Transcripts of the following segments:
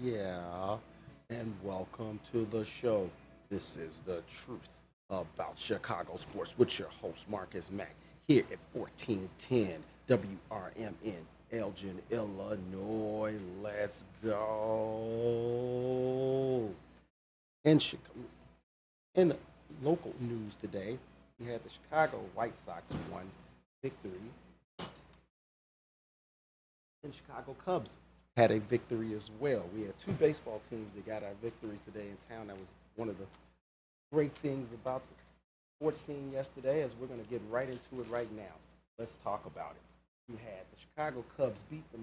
Yeah, and welcome to the show. This is the truth about Chicago sports with your host Marcus Mack here at 1410 WRMN Elgin, Illinois. Let's go. In Chicago, in local news today, we had the Chicago White Sox won victory and Chicago Cubs had a victory as well. We had two baseball teams that got our victories today in town. That was one of the great things about the sports scene yesterday, as we're going to get right into it right now. Let's talk about it. You had the Chicago Cubs beat the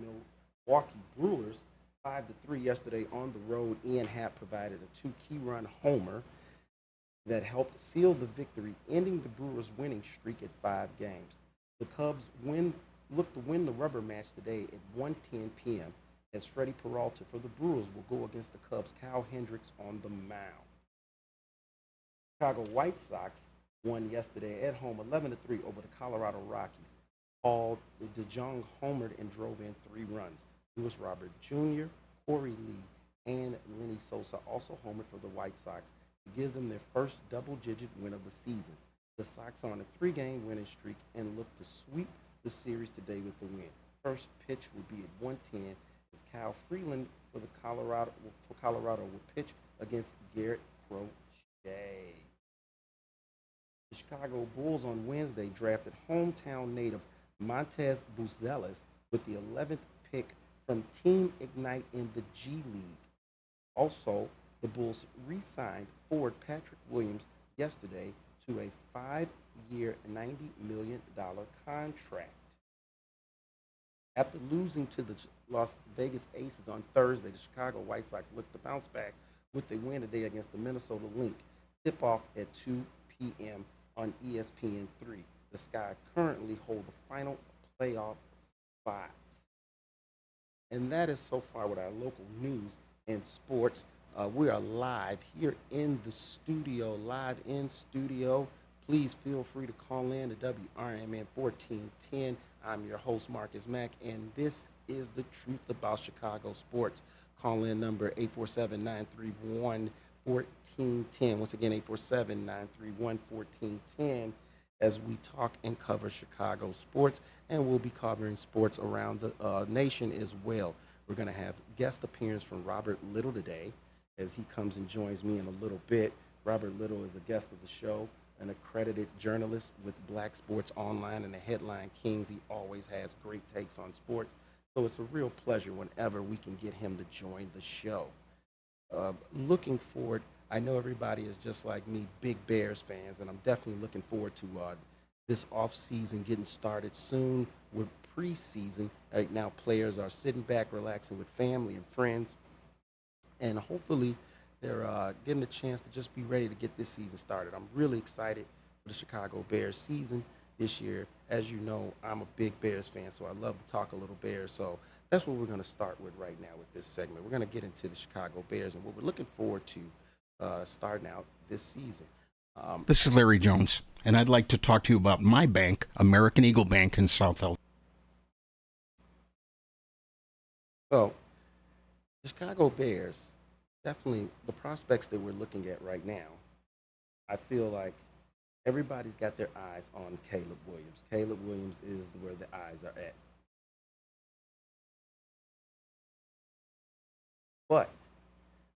Milwaukee Brewers 5-3 yesterday on the road. Ian Happ provided a two-key run homer that helped seal the victory, ending the Brewers' winning streak at 5 games. The Cubs look to win the rubber match today at 1:10 p.m. as Freddie Peralta for the Brewers will go against the Cubs' Kyle Hendricks on the mound. Chicago White Sox won yesterday at home 11-3 over the Colorado Rockies. Paul DeJong homered and drove in 3 runs. Lewis Robert Jr., Corey Lee, and Lenny Sosa also homered for the White Sox to give them their first double-digit win of the season. The Sox are on a 3-game winning streak and look to sweep the series today with the win. First pitch will be at 1:10 as Kyle Freeland for Colorado will pitch against Garrett Crochet. The Chicago Bulls on Wednesday drafted hometown native Montez Buzelis with the 11th pick from Team Ignite in the G League. Also, the Bulls re-signed forward Patrick Williams yesterday to a 5-year, $90 million contract. After losing to the Las Vegas Aces on Thursday, the Chicago White Sox look to bounce back with a win today against the Minnesota Lynx. Tip-off at 2 p.m. on ESPN3. The Sky currently hold the final playoff spots. And that is so far with our local news and sports. We are live here in the studio, live in studio. Please feel free to call in to WRMN 1410. I'm your host, Marcus Mack, and this is the truth about Chicago sports. Call in number 847-931-1410. Once again, 847-931-1410 as we talk and cover Chicago sports, and we'll be covering sports around the nation as well. We're going to have guest appearance from Robert Little today as he comes and joins me in a little bit. Robert Little is a guest of the show, an accredited journalist with Black Sports Online and the Headline Kings. He always has great takes on sports, so it's a real pleasure whenever we can get him to join the show. Looking forward, I know everybody is just like me, big Bears fans, and I'm definitely looking forward to this offseason getting started soon with preseason. Right now, players are sitting back, relaxing with family and friends, and hopefully they're getting a chance to just be ready to get this season started. I'm really excited for the Chicago Bears season this year. As you know, I'm a big Bears fan, so I love to talk a little Bears. So that's what we're going to start with right now with this segment. We're going to get into the Chicago Bears and what we're looking forward to starting out this season. This is Larry Jones, and I'd like to talk to you about my bank, American Eagle Bank in South El. So the Chicago Bears, definitely the prospects that we're looking at right now, I feel like everybody's got their eyes on Caleb Williams. Caleb Williams is where the eyes are at. But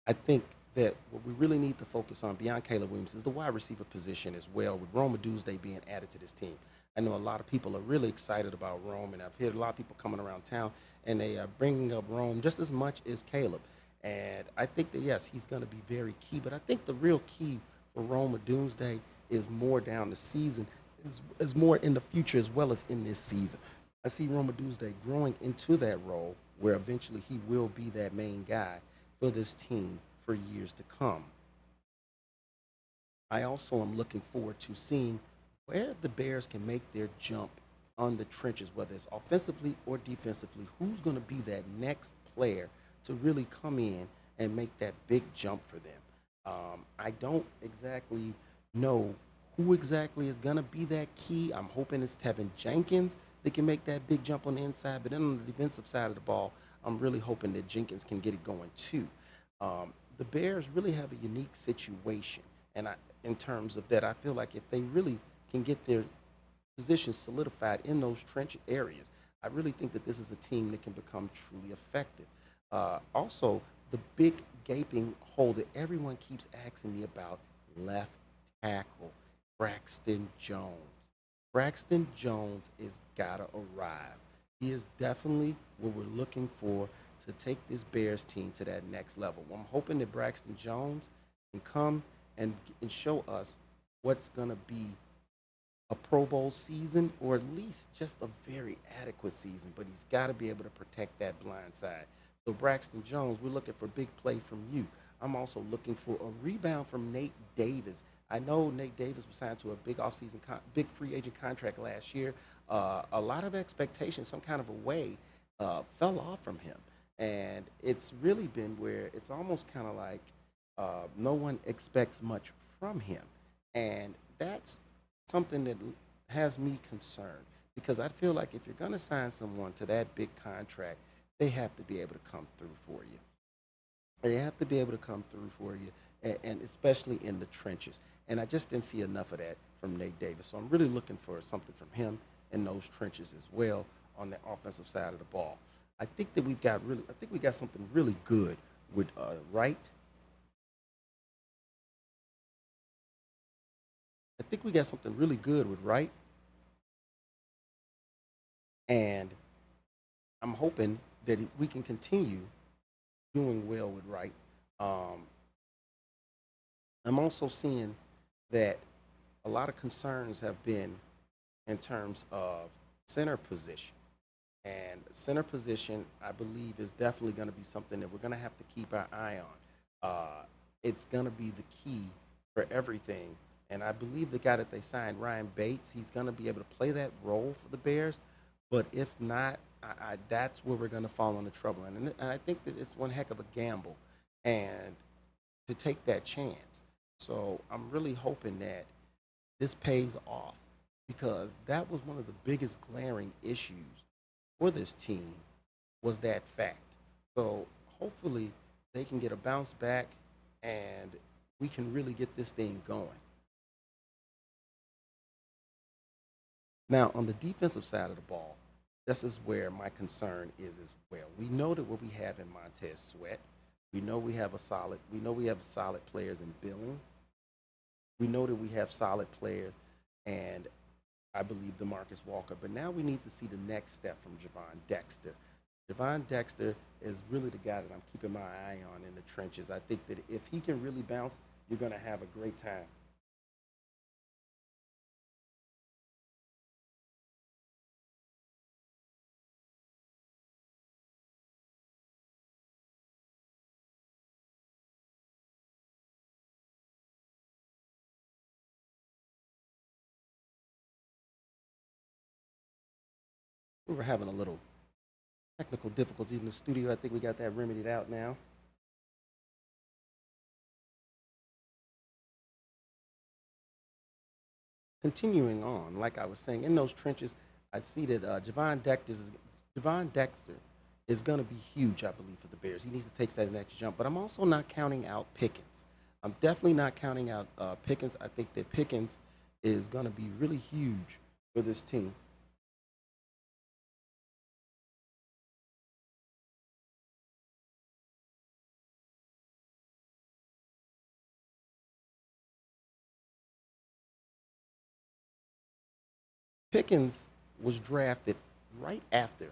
I think that what we really need to focus on beyond Caleb Williams is the wide receiver position as well, with Rome Oduzde being added to this team. I know a lot of people are really excited about Rome, and I've heard a lot of people coming around town, and they are bringing up Rome just as much as Caleb. And I think that, yes, he's going to be very key, but I think the real key for Rome Oduzde is more down the season, is more in the future as well as in this season. I see Rome Oduzde growing into that role where eventually he will be that main guy for this team for years to come. I also am looking forward to seeing where the Bears can make their jump on the trenches, whether it's offensively or defensively. Who's going to be that next player to really come in and make that big jump for them? I don't exactly know who exactly is going to be that key. I'm hoping it's Tevin Jenkins that can make that big jump on the inside. But then on the defensive side of the ball, I'm really hoping that Jenkins can get it going too. The Bears really have a unique situation, and in terms of that, I feel like if they really can get their positions solidified in those trench areas, I really think that this is a team that can become truly effective. Also, the big gaping hole that everyone keeps asking me about, left tackle, Braxton Jones. Braxton Jones is gotta arrive. He is definitely what we're looking for to take this Bears team to that next level. I'm hoping that Braxton Jones can come and show us what's gonna be a Pro Bowl season, or at least just a very adequate season, but he's got to be able to protect that blind side. So, Braxton Jones, we're looking for big play from you. I'm also looking for a rebound from Nate Davis. I know Nate Davis was signed to a big offseason, big free agent contract last year. A lot of expectations, some kind of a way, fell off from him. And it's really been where it's almost kind of like no one expects much from him. And that's something that has me concerned, because I feel like if you're going to sign someone to that big contract, they have to be able to come through for you. They have to be able to come through for you, and especially in the trenches. And I just didn't see enough of that from Nate Davis. So I'm really looking for something from him in those trenches as well on the offensive side of the ball. I think we got something really good with Wright. I think we got something really good with Wright, and I'm hoping that we can continue doing well with Wright. Um, I'm also seeing that a lot of concerns have been in terms of center position. And center position, I believe, is definitely going to be something that we're going to have to keep our eye on. It's going to be the key for everything. And I believe the guy that they signed, Ryan Bates, he's going to be able to play that role for the Bears. But if not, that's where we're going to fall into trouble. And I think that it's one heck of a gamble, and to take that chance. So I'm really hoping that this pays off, because that was one of the biggest glaring issues for this team, was that fact. So hopefully they can get a bounce back and we can really get this thing going. Now, on the defensive side of the ball, this is where my concern is as well. We know that what we have in Montez Sweat, we know we have solid players in Billing. We know that we have solid players, and I believe DeMarcus Walker. But now we need to see the next step from Javon Dexter. Javon Dexter is really the guy that I'm keeping my eye on in the trenches. I think that if he can really bounce, you're going to have a great time. We were having a little technical difficulties in the studio. I think we got that remedied out now. Continuing on, like I was saying, in those trenches, I see that Javon Dexter is going to be huge, I believe, for the Bears. He needs to take that next jump. But I'm also not counting out Pickens. I'm definitely not counting out Pickens. I think that Pickens is going to be really huge for this team. Pickens was drafted right after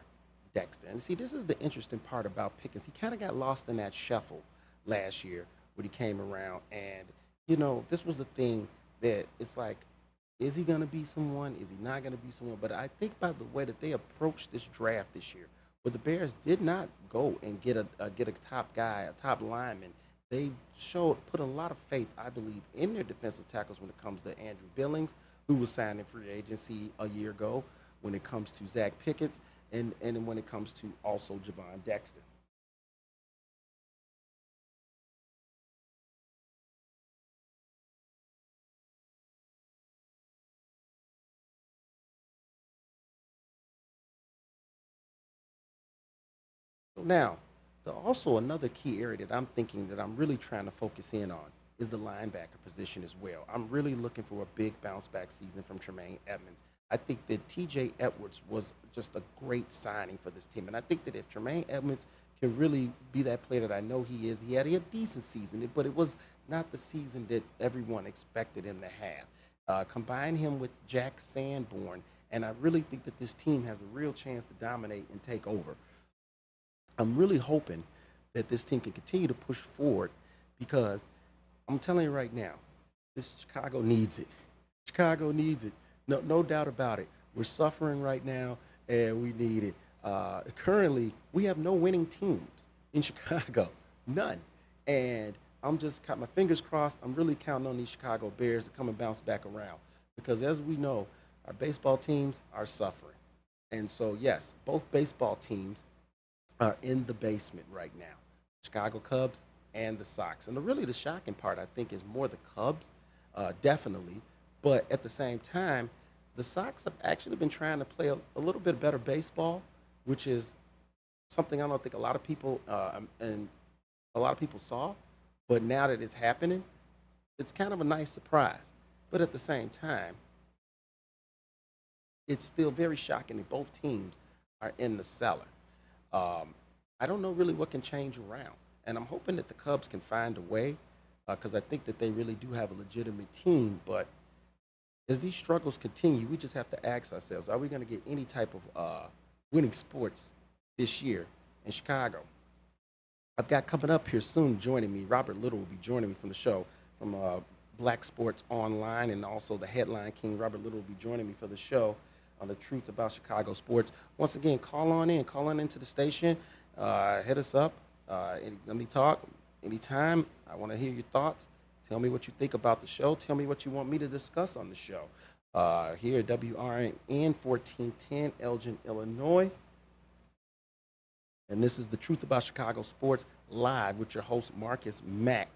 Dexter. And see, this is the interesting part about Pickens. He kind of got lost in that shuffle last year when he came around. And, this was the thing that it's like, is he going to be someone? Is he not going to be someone? But I think by the way that they approached this draft this year, where the Bears did not go and get a top guy, a top lineman, they put a lot of faith, I believe, in their defensive tackles when it comes to Andrew Billings, who was signed in free agency a year ago, when it comes to Zach Pickett, and when it comes to also Javon Dexter. So now, also another key area that I'm thinking that I'm really trying to focus in on is the linebacker position as well. I'm really looking for a big bounce back season from Tremaine Edmonds. I think that TJ Edwards was just a great signing for this team. And I think that if Tremaine Edmonds can really be that player that I know he is, he had a decent season, but it was not the season that everyone expected him to have. Combine him with Jack Sanborn, and I really think that this team has a real chance to dominate and take over. I'm really hoping that this team can continue to push forward because I'm telling you right now, this Chicago needs it. Chicago needs it. No doubt about it. We're suffering right now, and we need it. Currently, we have no winning teams in Chicago, none. And I'm just got my fingers crossed. I'm really counting on these Chicago Bears to come and bounce back around because, as we know, our baseball teams are suffering. And so, yes, both baseball teams are in the basement right now. Chicago Cubs and the Sox. And really the shocking part, I think, is more the Cubs, definitely. But at the same time, the Sox have actually been trying to play a little bit better baseball, which is something I don't think a lot of people and a lot of people saw. But now that it's happening, it's kind of a nice surprise. But at the same time, it's still very shocking that both teams are in the cellar. I don't know really what can change around. And I'm hoping that the Cubs can find a way because I think that they really do have a legitimate team. But as these struggles continue, we just have to ask ourselves, are we going to get any type of winning sports this year in Chicago? I've got coming up here soon joining me, Robert Little will be joining me from the show from Black Sports Online and also the Headline King. Robert Little will be joining me for the show on the truth about Chicago sports. Once again, call on into the station, hit us up, let me talk anytime. I want to hear your thoughts. Tell me what you think about the show. Tell me what you want me to discuss on the show. Here at WRN 1410, Elgin, Illinois. And this is the Truth About Chicago Sports live with your host, Marcus Mack.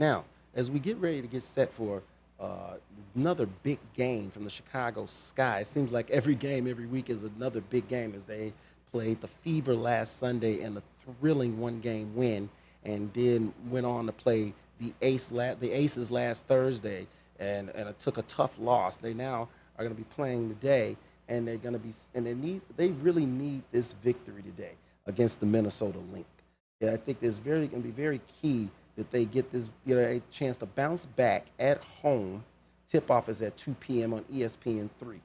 Now, as we get ready to get set for another big game from the Chicago Sky, it seems like every game every week is another big game as they played the Fever last Sunday and a thrilling one-game win, and then went on to play the Aces last Thursday and it took a tough loss. They now are going to be playing today, and they're going to be they really need this victory today against the Minnesota Lynx. Yeah, I think it's going to be very key that they get this a chance to bounce back at home. Tip-off is at 2 p.m. on ESPN3.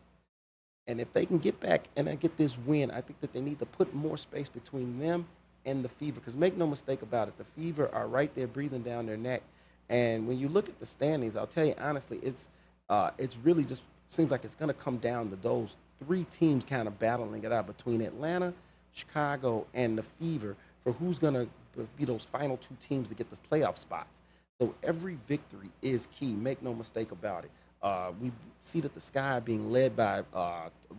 And if they can get back and get this win, I think that they need to put more space between them and the Fever. Because make no mistake about it, the Fever are right there breathing down their neck. And when you look at the standings, I'll tell you honestly, it's really just seems like it's going to come down to those three teams kind of battling it out between Atlanta, Chicago, and the Fever for who's going to be those final two teams to get the playoff spots. So every victory is key. Make no mistake about it. We see that the Sky being led by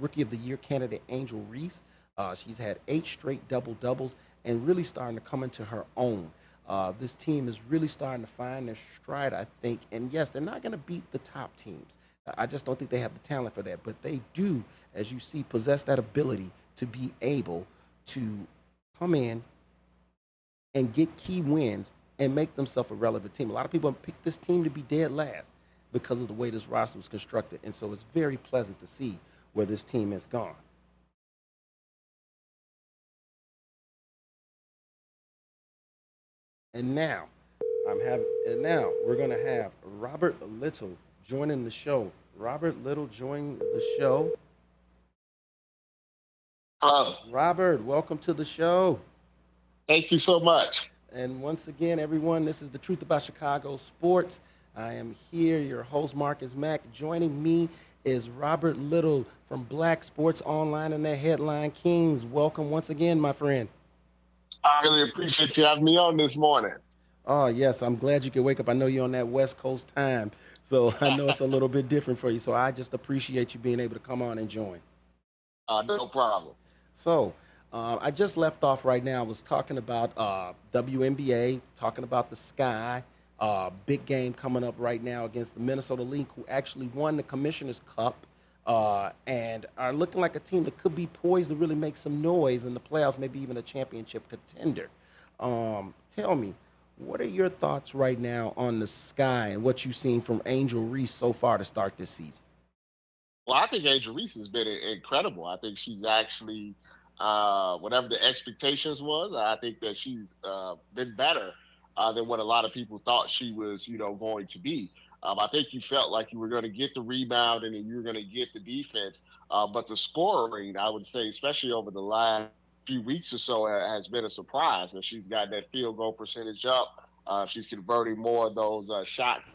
Rookie of the Year candidate Angel Reese. She's had 8 straight double-doubles and really starting to come into her own. This team is really starting to find their stride, I think. And yes, they're not going to beat the top teams. I just don't think they have the talent for that. But they do, as you see, possess that ability to be able to come in and get key wins and make themselves a relevant team. A lot of people pick this team to be dead last because of the way this roster was constructed. And so it's very pleasant to see where this team has gone. And now we're going to have Robert Little joining the show. Robert Little joining the show. Hello. Robert, welcome to the show. Thank you so much. And once again, everyone, this is the Truth About Chicago Sports. I am here, your host, Marcus Mack. Joining me is Robert Little from Black Sports Online and the Headline Kings. Welcome once again, my friend. I really appreciate you having me on this morning. Oh, yes, I'm glad you could wake up. I know you're on that West Coast time, so I know it's a little bit different for you. So I just appreciate you being able to come on and join. No problem. So I just left off right now. I was talking about WNBA, talking about the Sky. Big game coming up right now against the Minnesota Lynx, who actually won the Commissioner's Cup and are looking like a team that could be poised to really make some noise in the playoffs, maybe even a championship contender. Tell me, what are your thoughts right now on the Sky and what you've seen from Angel Reese so far to start this season? Well, I think Angel Reese has been incredible. I think she's actually, whatever the expectations was, I think that she's been better than what a lot of people thought she was, going to be. I think you felt like you were going to get the rebound and then you were going to get the defense, but the scoring, I would say, especially over the last few weeks or so, has been a surprise. And she's got that field goal percentage up. She's converting more of those shots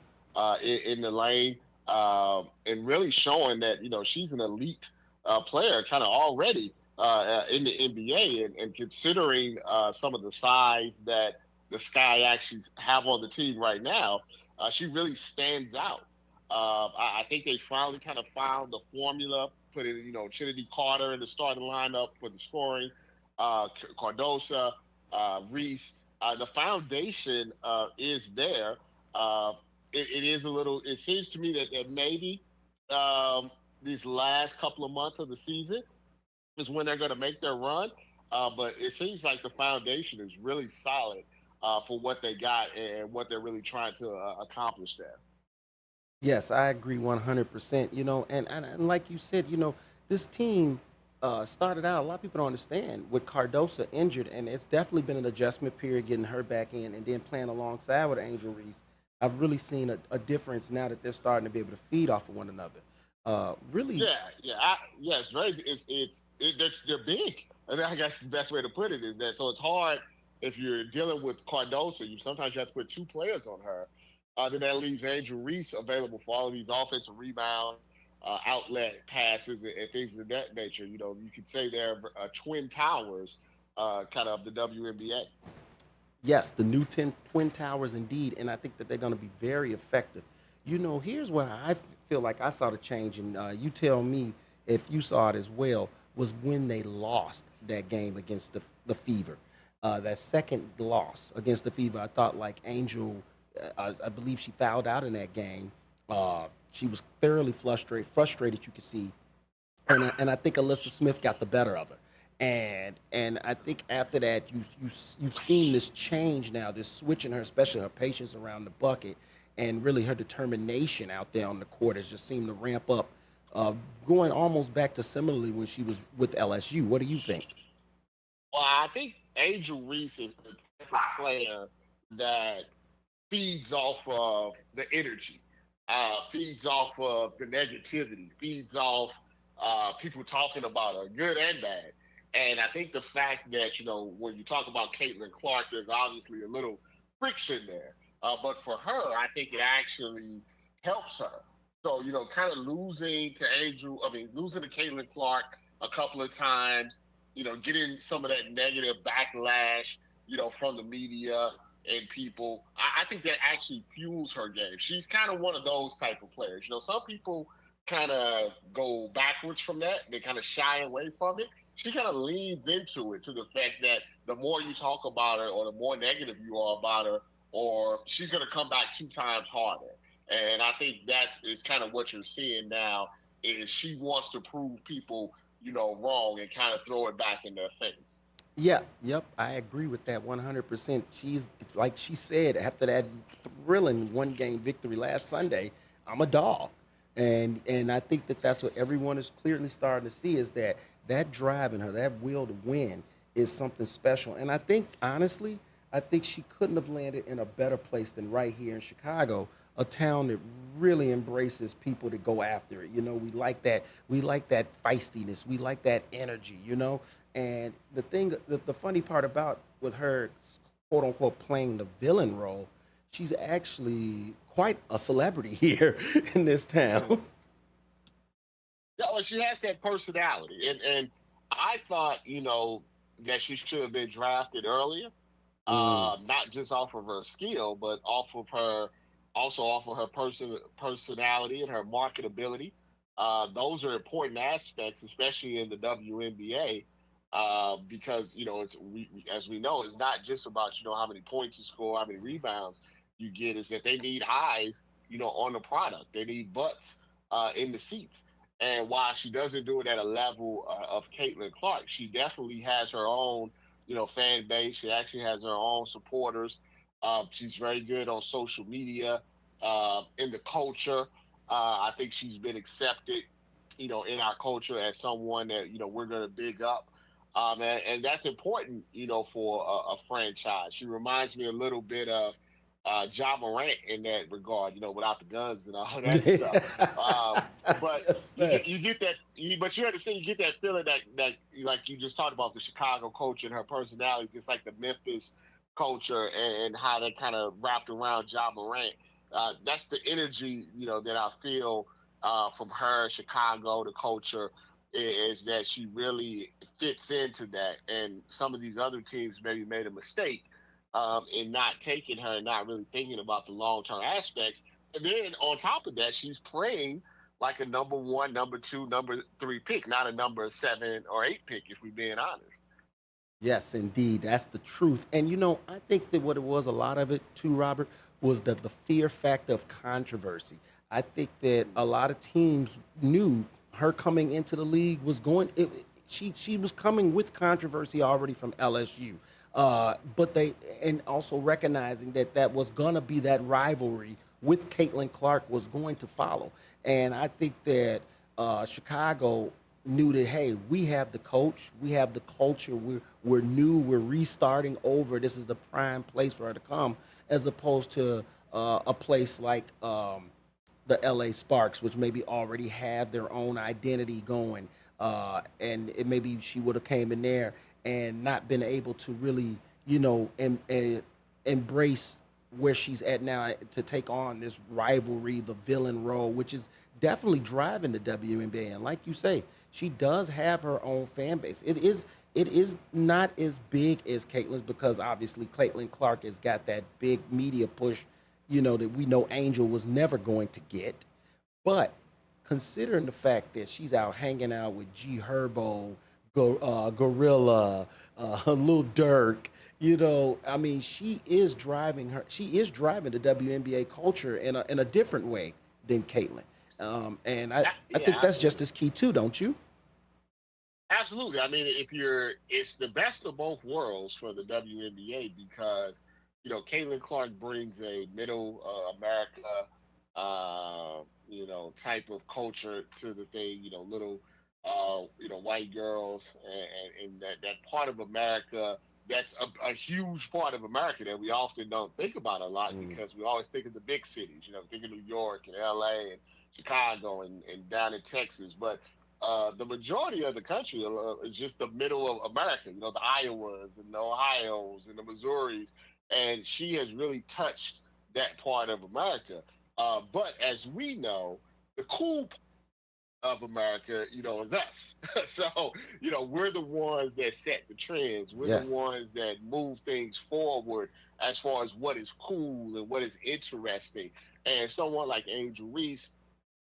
in the lane, and really showing that she's an elite player, kind of already in the NBA, and considering some of the size that the Sky actually have on the team right now, she really stands out. I think they finally kind of found the formula, putting Trinity Carter in the starting lineup for the scoring, Cardosa, Reese. The foundation is there. Uh, it is a little. It seems to me that maybe um, these last couple of months of the season is when they're going to make their run. But it seems like the foundation is really solid for what they got and what they're really trying to accomplish there. Yes, I agree 100%. And like you said, this team started out, a lot of people don't understand, with Cardosa injured, and it's definitely been an adjustment period getting her back in and then playing alongside with Angel Reese. I've really seen a difference now that they're starting to be able to feed off of one another. Really, Yeah. It's very. They're big. And I guess the best way to put it is that so it's hard if you're dealing with Cardosa. You sometimes you have to put two players on her. Then that leaves Angel Reese available for all of these offensive rebounds, outlet passes, and things of that nature. You could say they're twin towers, kind of the WNBA. yes, the new Twin Towers indeed, and I think that they're going to be very effective. Here's where I feel like I saw the change, and you tell me if you saw it as well, was when they lost that game against the Fever. That second loss against the Fever, I thought like Angel, I believe she fouled out in that game. She was thoroughly frustrated, you could see, and I think Alyssa Smith got the better of her. And I think after that, you've seen this change now, this switch in her, especially her patience around the bucket, and really her determination out there on the court has just seemed to ramp up, going almost back to similarly when she was with LSU. What do you think? Well, I think Angel Reese is the type of player that feeds off of the energy, feeds off of the negativity, feeds off people talking about her, good and bad. And I think the fact that, when you talk about Caitlin Clark, there's obviously a little friction there. But for her, I think it actually helps her. So, kind of losing to Caitlin Clark a couple of times, getting some of that negative backlash, from the media and people. I think that actually fuels her game. She's kind of one of those type of players. Some people kind of go backwards from that. They kind of shy away from it. She kind of leans into it, to the fact that the more you talk about her or the more negative you are about her, or she's going to come back two times harder. And I think that is kind of what you're seeing now, is she wants to prove people, wrong, and kind of throw it back in their face. Yeah, yep, I agree with that 100%. It's like she said after that thrilling one game victory last Sunday, I'm a dog. And I think that that's what everyone is clearly starting to see, is that drive in her, that will to win is something special. And I think, honestly, I think she couldn't have landed in a better place than right here in Chicago, a town that really embraces people to go after it. We like that feistiness, we like that energy, And the funny part about with her, quote unquote, playing the villain role, she's actually quite a celebrity here in this town. Yeah, well, she has that personality, and I thought, that she should have been drafted earlier, Mm. not just off of her skill, but also off of her personality and her marketability. Those are important aspects, especially in the WNBA, because as we know, it's not just about how many points you score, how many rebounds you get. Is that they need eyes, on the product. They need butts in the seats. And while she doesn't do it at a level of Caitlin Clark, she definitely has her own, fan base. She actually has her own supporters. She's very good on social media, in the culture. I think she's been accepted, in our culture as someone that we're going to big up. And that's important, for a franchise. She reminds me a little bit of John Morant in that regard, without the guns and all that stuff. Um, but Yes, sir. you get that, but you understand, you get that feeling that like you just talked about the Chicago culture and her personality, just like the Memphis culture and how they kind of wrapped around John Morant. That's the energy, that I feel from her, Chicago, the culture, is that she really fits into that. And some of these other teams maybe made a mistake in not taking her and not really thinking about the long term aspects. And then on top of that, she's playing like a number one, number two, number three pick, not a number seven or eight pick, if we're being honest. Yes, indeed. That's the truth. And I think that what it was, a lot of it too, Robert, was the fear factor of controversy. I think that a lot of teams knew her coming into the league was going. She was coming with controversy already from LSU, but they and also recognizing that that was gonna be that rivalry with Caitlin Clark was going to follow. And I think that Chicago knew that, hey, we have the coach, we have the culture, we're new, we're restarting over. This is the prime place for her to come, as opposed to a place like the LA Sparks, which maybe already have their own identity going, and it maybe she would have came in there and not been able to really, embrace where she's at now to take on this rivalry, the villain role, which is definitely driving the WNBA. And like you say, she does have her own fan base. It is not as big as Caitlin's because obviously Caitlin Clark has got that big media push, that we know Angel was never going to get. But considering the fact that she's out hanging out with G Herbo, Gorilla, Lil Durk, I mean, she is driving the WNBA culture in a different way than Caitlin. And I think Yeah, that's just absolutely. as key too, don't you? Absolutely. I mean, it's the best of both worlds for the WNBA because, Caitlin Clark brings a middle America, type of culture to the thing, little, white girls and that part of America that's a huge part of America that we often don't think about a lot Mm. because we always think of the big cities, think of New York and LA and Chicago and down in Texas. But the majority of the country is just the middle of America, the Iowas and the Ohio's and the Missouris. And she has really touched that part of America. But as we know, the cool of America, is us. So, we're the ones that set the trends. We're the Yes. ones that move things forward as far as what is cool and what is interesting. And someone like Angel Reese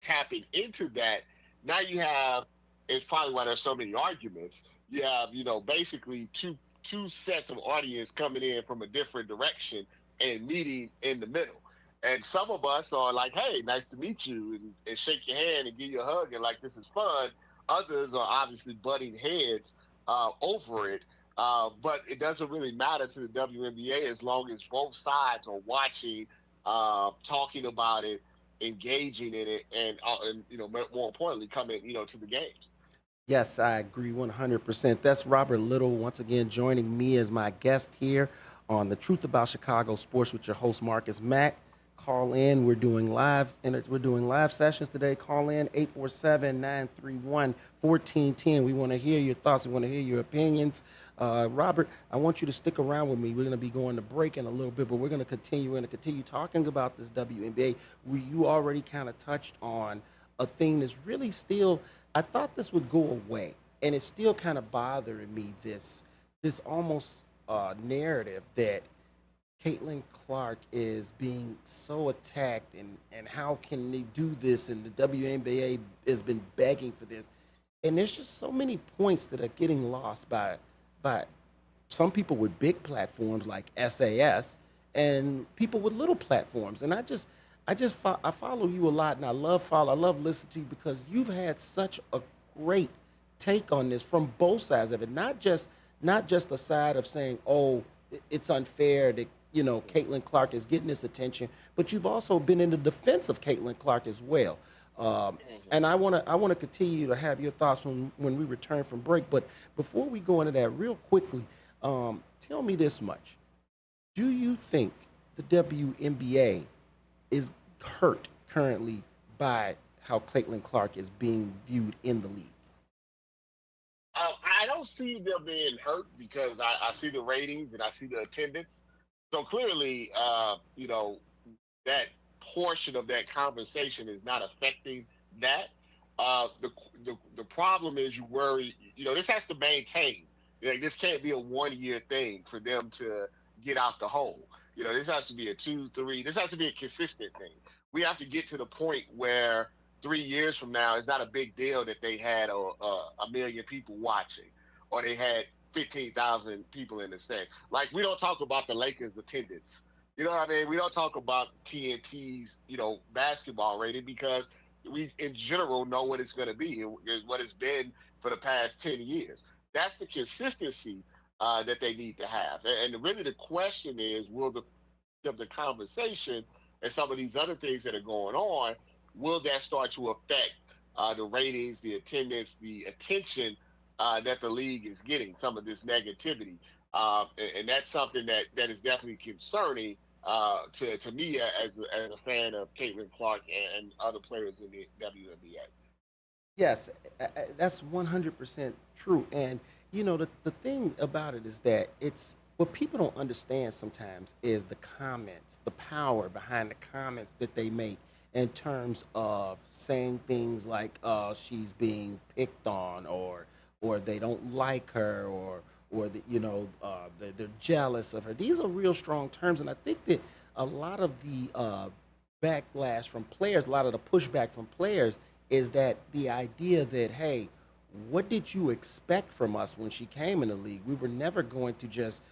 tapping into that, now you have, it's probably why there's so many arguments. You have, basically two sets of audience coming in from a different direction and meeting in the middle. And some of us are like, hey, nice to meet you, and shake your hand and give you a hug, and like, this is fun. Others are obviously butting heads over it. But it doesn't really matter to the WNBA as long as both sides are watching, talking about it, engaging in it, and more importantly, coming to the games. Yes, I agree 100%. That's Robert Little once again joining me as my guest here on The Truth About Chicago Sports with your host Marcus Mack. Call in. We're doing live sessions today. Call in 847-931-1410. We want to hear your thoughts. We want to hear your opinions. Robert, I want you to stick around with me. We're going to be going to break in a little bit, but we're going to continue. We're going to continue talking about this WNBA. You already kind of touched on a thing that's really still. I thought this would go away, and it's still kind of bothering me. This almost narrative that Caitlin Clark is being so attacked, and how can they do this? And the WNBA has been begging for this, and there's just so many points that are getting lost by some people with big platforms like SAS and people with little platforms. And I follow you a lot, and I love listening to you because you've had such a great take on this from both sides of it. Not just the side of saying, oh, it's unfair that Caitlin Clark is getting this attention, but you've also been in the defense of Caitlin Clark as well. And I want to continue to have your thoughts when we return from break. But before we go into that, real quickly, tell me this much: do you think the WNBA is hurt currently by how Caitlin Clark is being viewed in the league? I don't see them being hurt because I see the ratings and I see the attendance. So clearly, that portion of that compensation is not affecting that. The problem is you worry. This has to maintain. This can't be a 1-year thing for them to get out the hole. This has to be a 2, 3. This has to be a consistent thing. We have to get to the point where 3 years from now, it's not a big deal that they had a million people watching, or they had 15,000 people in the stands. Like, we don't talk about the Lakers' attendance. You know what I mean? We don't talk about TNT's, basketball rating because we, in general, know what it's going to be and what it's been for the past 10 years. That's the consistency that they need to have. And really the question is, will the conversation and some of these other things that are going on, will that start to affect the ratings, the attendance, the attention that the league is getting, some of this negativity? And that's something that is definitely concerning to me as a fan of Caitlin Clark and other players in the WNBA. Yes, that's 100% true. And the thing about it is that it's what people don't understand sometimes is the comments, the power behind the comments that they make in terms of saying things like she's being picked on, or they don't like her, or they're jealous of her. These are real strong terms, and I think that a lot of the backlash from players, a lot of the pushback from players, is that the idea that, hey, what did you expect from us when she came in the league? We were never going to just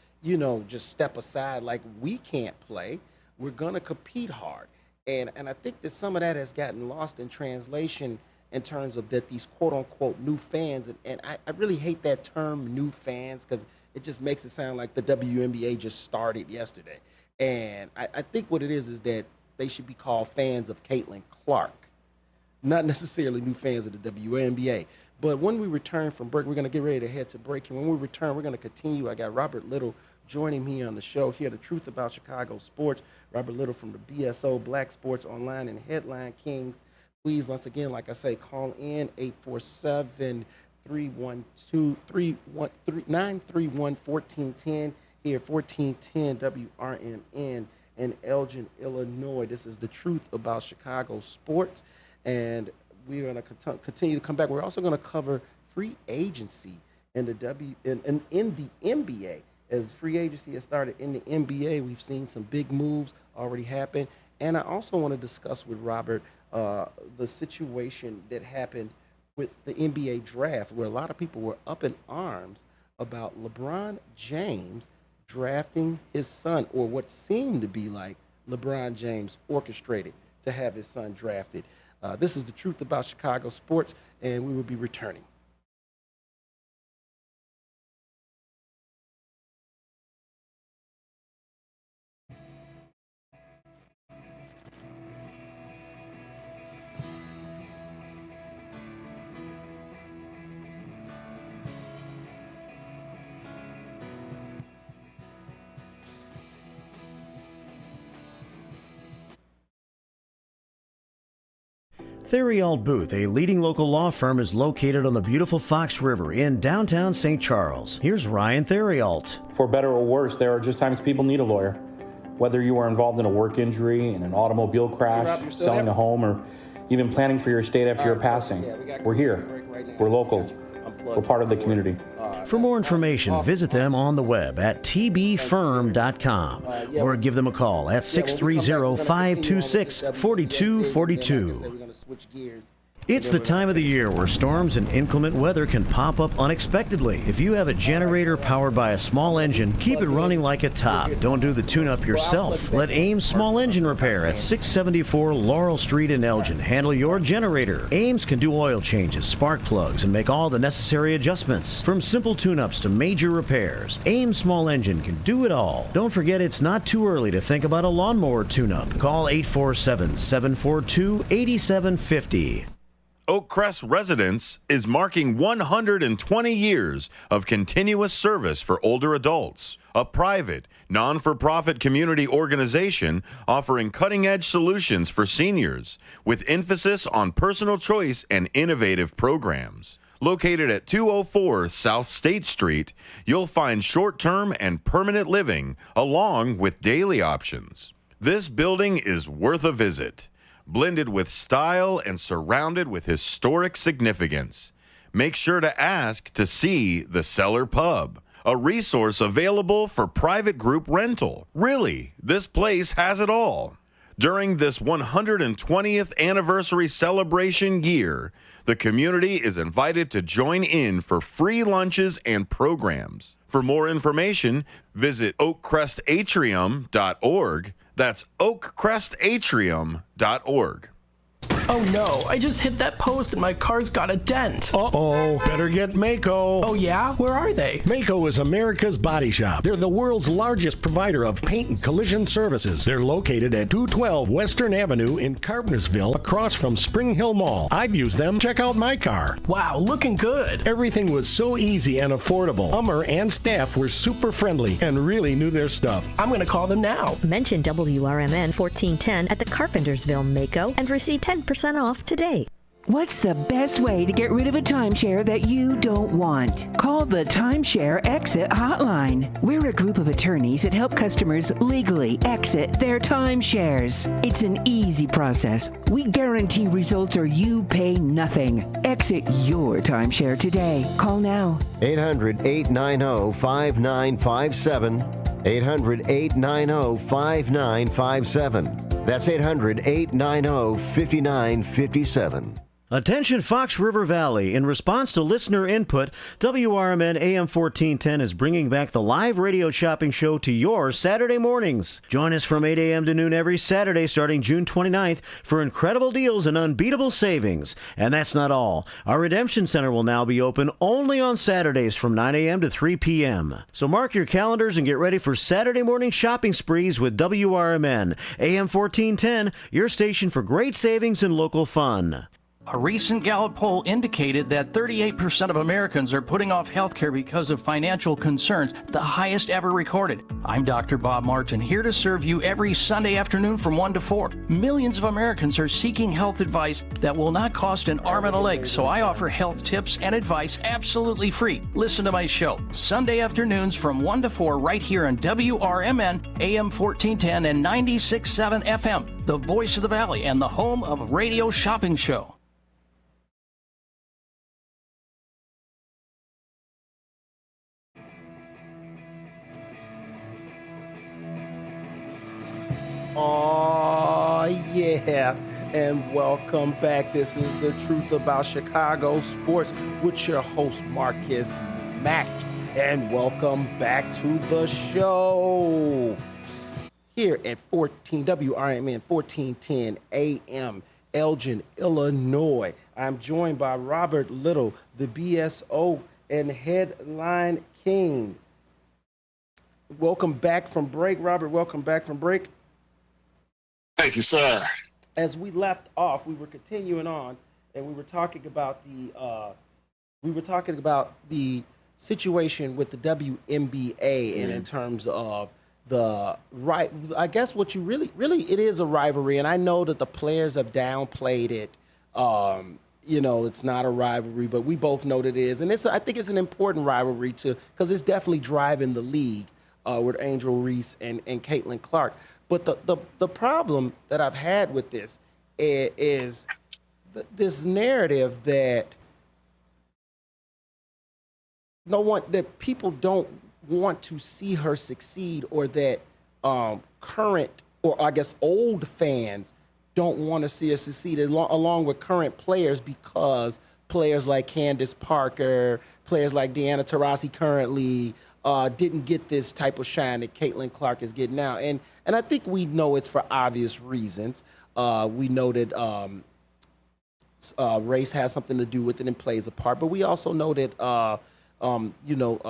step aside like we can't play. We're going to compete hard. And I think that some of that has gotten lost in translation in terms of that these quote unquote new fans. And I really hate that term, new fans, because it just makes it sound like the WNBA just started yesterday. And I think what it is that they should be called fans of Caitlin Clark, not necessarily new fans of the WNBA. But when we return from break, we're going to get ready to head to break. And when we return, we're going to continue. I got Robert Little joining me on the show here, The Truth About Chicago Sports. Robert Little from the BSO, Black Sports Online, and Headline Kings. Please, once again, like I say, call in 847-931-1410 here, 1410 WRMN in Elgin, Illinois. This is The Truth About Chicago Sports. And we're going to continue to come back. We're also going to cover free agency in the NBA. As free agency has started in the NBA, we've seen some big moves already happen. And I also want to discuss with Robert the situation that happened with the NBA draft, where a lot of people were up in arms about LeBron James drafting his son, or what seemed to be like LeBron James orchestrated to have his son drafted. This is The Truth About Chicago Sports, and we will be returning. Theriault Booth, a leading local law firm, is located on the beautiful Fox River in downtown St. Charles. Here's Ryan Theriault. For better or worse, there are just times people need a lawyer. Whether you are involved in a work injury, in an automobile crash, Rob, selling a home, or even planning for your estate after your passing, we're here. We're local. We're part of the community. For more information, visit them on the web at tbfirm.com or give them a call at 630-526-4242. We're going to switch gears It's the time of the year where storms and inclement weather can pop up unexpectedly. If you have a generator powered by a small engine, keep it running like a top. Don't do the tune-up yourself. Let Ames Small Engine Repair at 674 Laurel Street in Elgin handle your generator. Ames can do oil changes, spark plugs, and make all the necessary adjustments. From simple tune-ups to major repairs, Ames Small Engine can do it all. Don't forget it's not too early to think about a lawnmower tune-up. Call 847-742-8750. Oakcrest Residence is marking 120 years of continuous service for older adults. A private, non-for-profit community organization offering cutting-edge solutions for seniors with emphasis on personal choice and innovative programs. Located at 204 South State Street, you'll find short-term and permanent living along with daily options. This building is worth a visit. Blended with style and surrounded with historic significance. Make sure to ask to see the Cellar Pub, a resource available for private group rental. Really, this place has it all. During this 120th anniversary celebration year, the community is invited to join in for free lunches and programs. For more information, visit oakcrestatrium.org. That's oakcrestatrium.org. Oh no, I just hit that post and my car's got a dent. Uh-oh, better get Mako. Oh yeah? Where are they? Mako is America's body shop. They're the world's largest provider of paint and collision services. They're located at 212 Western Avenue in Carpentersville, across from Spring Hill Mall. I've used them. Check out my car. Wow, looking good. Everything was so easy and affordable. Hummer and staff were super friendly and really knew their stuff. I'm going to call them now. Mention WRMN 1410 at the Carpentersville Mako and receive 10% off today. What's the best way to get rid of a timeshare that you don't want? Call the Timeshare Exit Hotline. We're a group of attorneys that help customers legally exit their timeshares. It's an easy process. We guarantee results or you pay nothing. Exit your timeshare today. Call now. 800-890-5957. 800-890-5957. That's 800-890-5957. Attention Fox River Valley. In response to listener input, WRMN AM 1410 is bringing back the live radio shopping show to your Saturday mornings. Join us from 8 a.m. to noon every Saturday starting June 29th for incredible deals and unbeatable savings. And that's not all. Our Redemption Center will now be open only on Saturdays from 9 a.m. to 3 p.m. So mark your calendars and get ready for Saturday morning shopping sprees with WRMN AM 1410, your station for great savings and local fun. A recent Gallup poll indicated that 38% of Americans are putting off health care because of financial concerns, the highest ever recorded. I'm Dr. Bob Martin, here to serve you every Sunday afternoon from 1 to 4. Millions of Americans are seeking health advice that will not cost an arm and a leg, so I offer health tips and advice absolutely free. Listen to my show, Sunday afternoons from 1 to 4 right here on WRMN, AM 1410 and 96.7 FM, the voice of the Valley and the home of Radio Shopping Show. Oh, yeah. And welcome back. This is The Truth About Chicago Sports with your host, Marcus Mack. And welcome back to the show here at WRMN 1410 AM, Elgin, Illinois. I'm joined by Robert Little, the BSO and Headline King. Welcome back from break, Robert. Welcome back from break. Thank you, sir. As we left off, we were continuing on, and we were talking about the situation with the WNBA, and in terms of the right. I guess what you really it is a rivalry, and I know that the players have downplayed it. It's not a rivalry, but we both know that it is, and I think it's an important rivalry because it's definitely driving the league with Angel Reese and Caitlin Clark. But the problem that I've had with this is this narrative that people don't want to see her succeed, or that current, or I guess old fans don't want to see us succeed along with current players, because players like Candace Parker, players like Deanna Taurasi currently didn't get this type of shine that Caitlin Clark is getting now. And I think we know it's for obvious reasons. We know that race has something to do with it and plays a part, but we also know that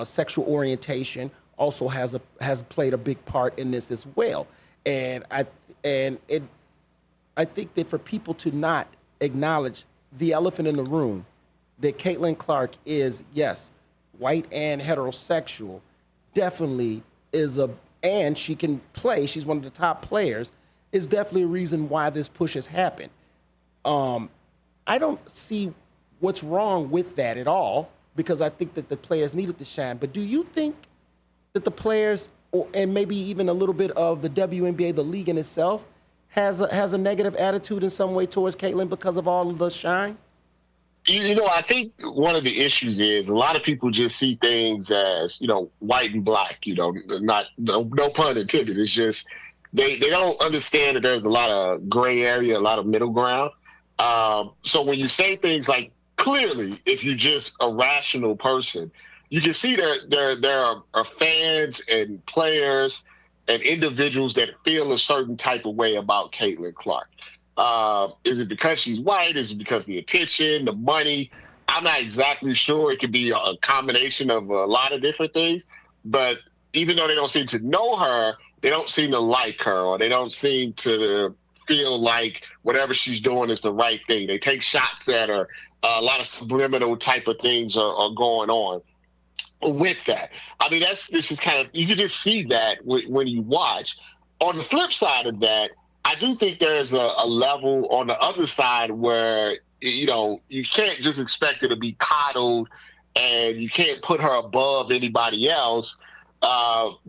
sexual orientation also has played a big part in this as well. And I think that for people to not acknowledge the elephant in the room, that Caitlin Clark is, yes, white and heterosexual, definitely and she can play, she's one of the top players, is definitely a reason why this push has happened. I don't see what's wrong with that at all, because I think that the players needed to shine. But do you think that the players, and maybe even a little bit of the WNBA, the league in itself, has a negative attitude in some way towards Caitlin because of all of the shine? I think one of the issues is a lot of people just see things as, white and black, no pun intended. It's just they don't understand that there's a lot of gray area, a lot of middle ground. So when you say things like, clearly, if you're just a rational person, you can see there are fans and players and individuals that feel a certain type of way about Caitlin Clark. Is it because she's white? Is it because of the attention, the money? I'm not exactly sure. It could be a combination of a lot of different things. But even though they don't seem to know her, they don't seem to like her, or they don't seem to feel like whatever she's doing is the right thing. They take shots at her. A lot of subliminal type of things are going on with that. I mean, this is kind of, you can just see that when you watch. On the flip side of that, I do think there's a level on the other side where, you can't just expect her to be coddled, and you can't put her above anybody else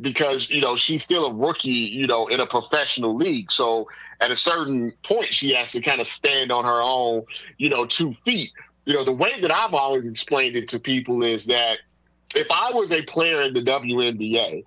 because, she's still a rookie, in a professional league. So at a certain point, she has to kind of stand on her own, 2 feet. The way that I've always explained it to people is that if I was a player in the WNBA,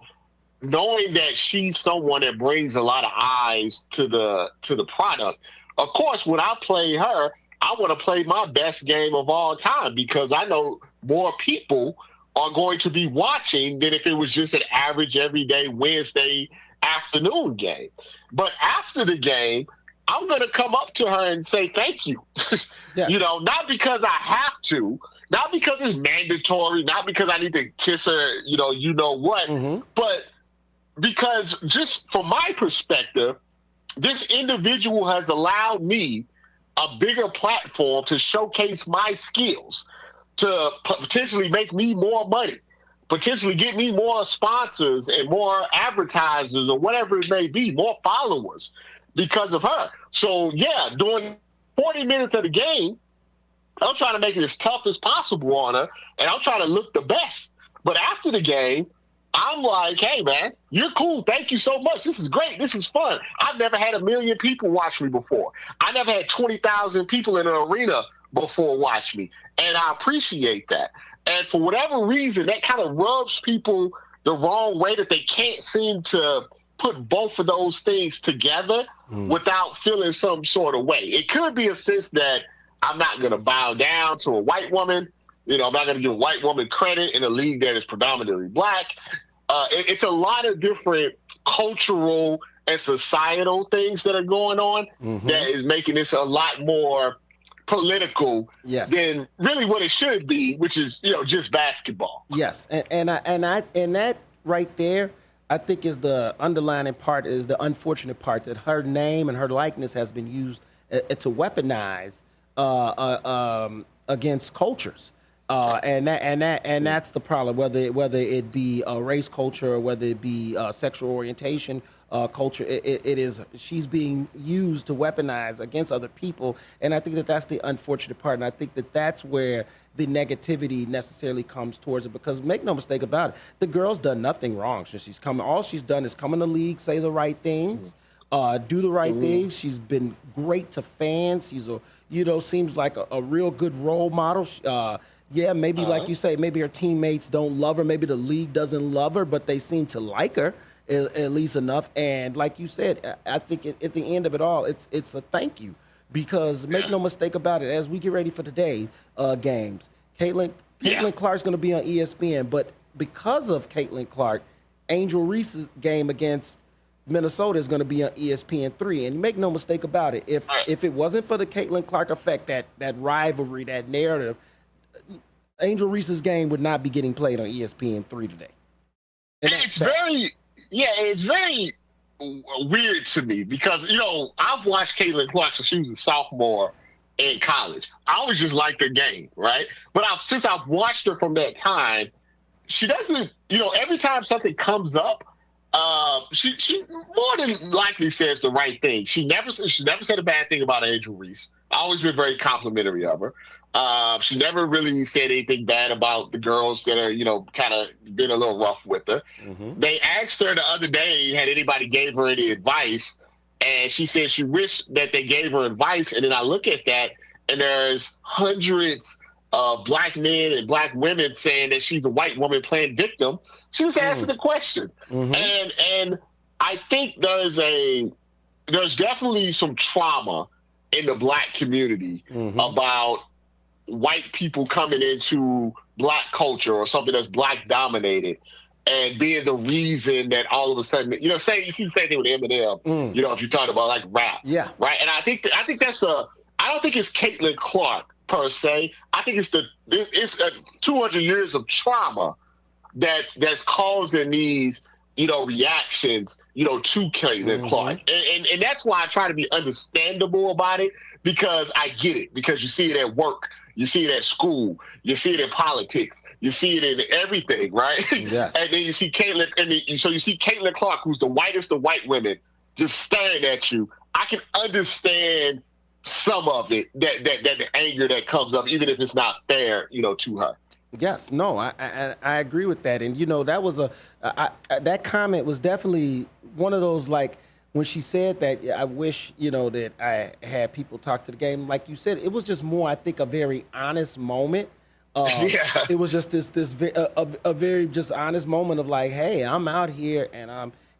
knowing that she's someone that brings a lot of eyes to the product, of course, when I play her, I want to play my best game of all time, because I know more people are going to be watching than if it was just an average everyday Wednesday afternoon game. But after the game, I'm going to come up to her and say thank you. Yes. Not because I have to, not because it's mandatory, not because I need to kiss her, what, but because just from my perspective, this individual has allowed me a bigger platform to showcase my skills, to potentially make me more money, potentially get me more sponsors and more advertisers or whatever it may be, more followers because of her. So, yeah, during 40 minutes of the game, I'm trying to make it as tough as possible on her, and I'm trying to look the best. But after the game, I'm like, hey, man, you're cool. Thank you so much. This is great. This is fun. I've never had 1 million people watch me before. I never had 20,000 people in an arena before watch me. And I appreciate that. And for whatever reason, that kind of rubs people the wrong way, that they can't seem to put both of those things together without feeling some sort of way. It could be a sense that I'm not going to bow down to a white woman. I'm not going to give a white woman credit in a league that is predominantly black. It's a lot of different cultural and societal things that are going on that is making this a lot more political than really what it should be, which is just basketball. Yes, and that right there, I think is the underlining part, is the unfortunate part, that her name and her likeness has been used to weaponize against cultures. And that's the problem. Whether it be race culture or whether it be sexual orientation culture, she's being used to weaponize against other people. And I think that that's the unfortunate part. And I think that that's where the negativity necessarily comes towards it. Because make no mistake about it, the girl's done nothing wrong since she's come. All she's done is come in the league, say the right things, do the right things. She's been great to fans. She's seems like a real good role model. Maybe like you say, maybe her teammates don't love her. Maybe the league doesn't love her, but they seem to like her. at least enough. And like you said, I think at the end of it all, it's a thank you, because make no mistake about it, as we get ready for today games, Caitlin Clark's going to be on ESPN, but because of Caitlin Clark, Angel Reese's game against Minnesota is going to be on ESPN3. And make no mistake about it, if it wasn't for the Caitlin Clark effect, that rivalry, that narrative, Angel Reese's game would not be getting played on ESPN3 today. And it's very weird to me because, I've watched Caitlin Clark since she was a sophomore in college. I always just liked her game, right? But since I've watched her from that time, she doesn't, every time something comes up, she more than likely says the right thing. She never said a bad thing about Angel Reese. I always been very complimentary of her. She never really said anything bad about the girls that are, kind of been a little rough with her. Mm-hmm. They asked her the other day, had anybody gave her any advice? And she said she wished that they gave her advice. And then I look at that, and there's hundreds of black men and black women saying that she's a white woman playing victim. She was asking the question. Mm-hmm. And I think there's definitely some trauma in the black community about white people coming into black culture or something that's black dominated and being the reason that all of a sudden, you see the same thing with Eminem, if you're talking about like rap. Yeah. Right. And I think that's I don't think it's Caitlin Clark per se. I think it's 200 years of trauma that's causing these, reactions, to Caitlin Clark. And that's why I try to be understandable about it, because I get it, because you see it at work. You see it at school. You see it in politics. You see it in everything, right? Yes. And then you see Caitlin, so you see Caitlin Clark, who's the whitest of white women, just staring at you. I can understand some of it, that the anger that comes up, even if it's not fair, to her. Yes, no, I agree with that, and that was that comment was definitely one of those, like, when she said that, I wish, that I had people talk to the game. Like you said, it was just more, I think, a very honest moment. It was just a very just honest moment of like, hey, I'm out here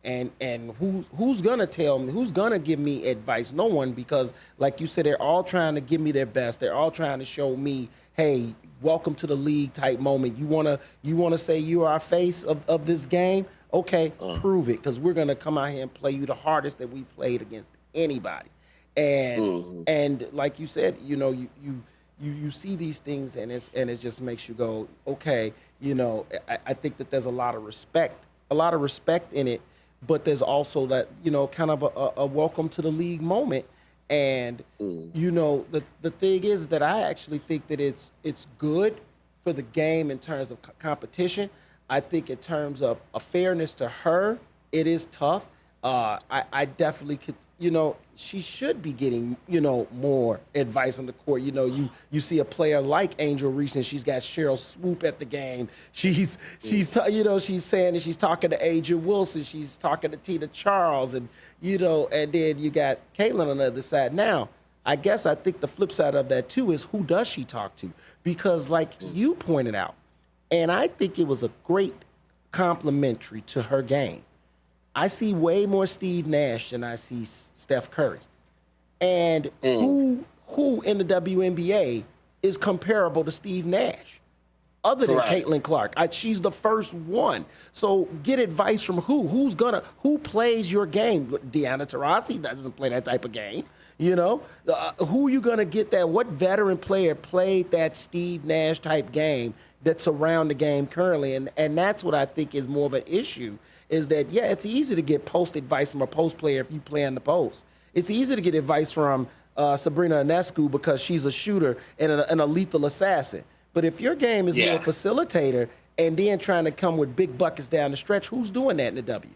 and who's gonna tell me, who's gonna give me advice? No one, because like you said, they're all trying to give me their best. They're all trying to show me, hey, welcome to the league type moment. You wanna say you are our face of this game? Okay, prove it, because we're gonna come out here and play you the hardest that we played against anybody. And like you said, you see these things, and it just makes you go, okay, I think that there's a lot of respect in it, but there's also that, kind of a welcome to the league moment. And the thing is that I actually think that it's good for the game in terms of competition. I think in terms of a fairness to her, it is tough. I definitely could, she should be getting, more advice on the court. You see a player like Angel Reese, and she's got Cheryl Swoop at the game. She's saying that she's talking to Adrian Wilson. She's talking to Tina Charles, and, and then you got Caitlin on the other side. Now, I think the flip side of that too is, who does she talk to? Because like you pointed out, and I think it was a great complimentary to her game, I see way more Steve Nash than I see Steph Curry. And who in the WNBA is comparable to Steve Nash other than Caitlin Clark? She's the first one. So get advice from who? Who plays your game? Deanna Taurasi doesn't play that type of game. Who are you going to get that? What veteran player played that Steve Nash type game that's around the game currently? And that's what I think is more of an issue. Is that, it's easy to get post advice from a post player if you play in the post. It's easy to get advice from Sabrina Ionescu because she's a shooter and a lethal assassin. But if your game is more facilitator and then trying to come with big buckets down the stretch, who's doing that in the W?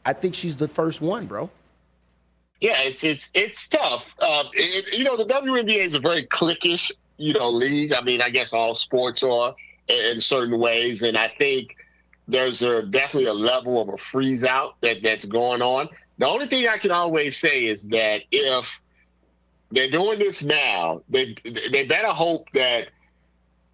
I think she's the first one, bro. Yeah, it's tough. The WNBA is a very cliquish, league. I mean, I guess all sports are in certain ways, and I think there's definitely a level of a freeze out that's going on. The only thing I can always say is that if they're doing this now, they better hope that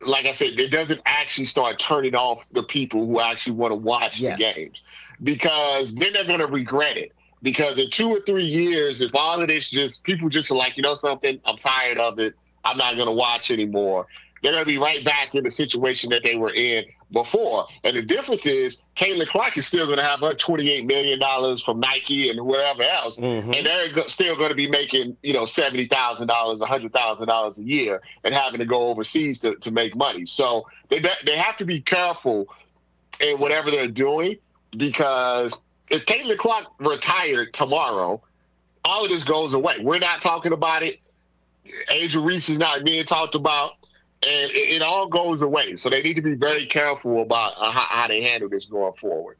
like I said, it doesn't actually start turning off the people who actually want to watch the games, because then they're going to regret it. Because in 2 or 3 years, if all of this people just are like, you know something, I'm tired of it, I'm not going to watch anymore, they're going to be right back in the situation that they were in before. And the difference is Caitlin Clark is still going to have her $28 million from Nike and whoever else, and they're still going to be making, $70,000, $100,000 a year and having to go overseas to make money. So they have to be careful in whatever they're doing, because if Caitlin Clark retired tomorrow, all of this goes away. We're not talking about it. Angel Reese is not being talked about. And it all goes away. So they need to be very careful about how they handle this going forward.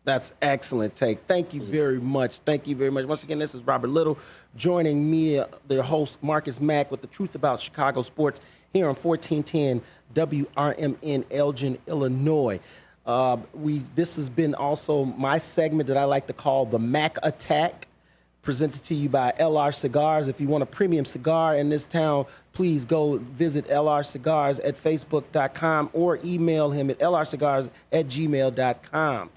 That's excellent take. Thank you very much. Thank you very much. Once again, this is Robert Little joining me, the host Marcus Mack, with the truth about Chicago sports here on 1410 WRMN Elgin, Illinois. This has been also my segment that I like to call the Mac Attack, presented to you by LR Cigars. If you want a premium cigar in this town, please go visit LR Cigars at facebook.com or email him at lrcigars@gmail.com.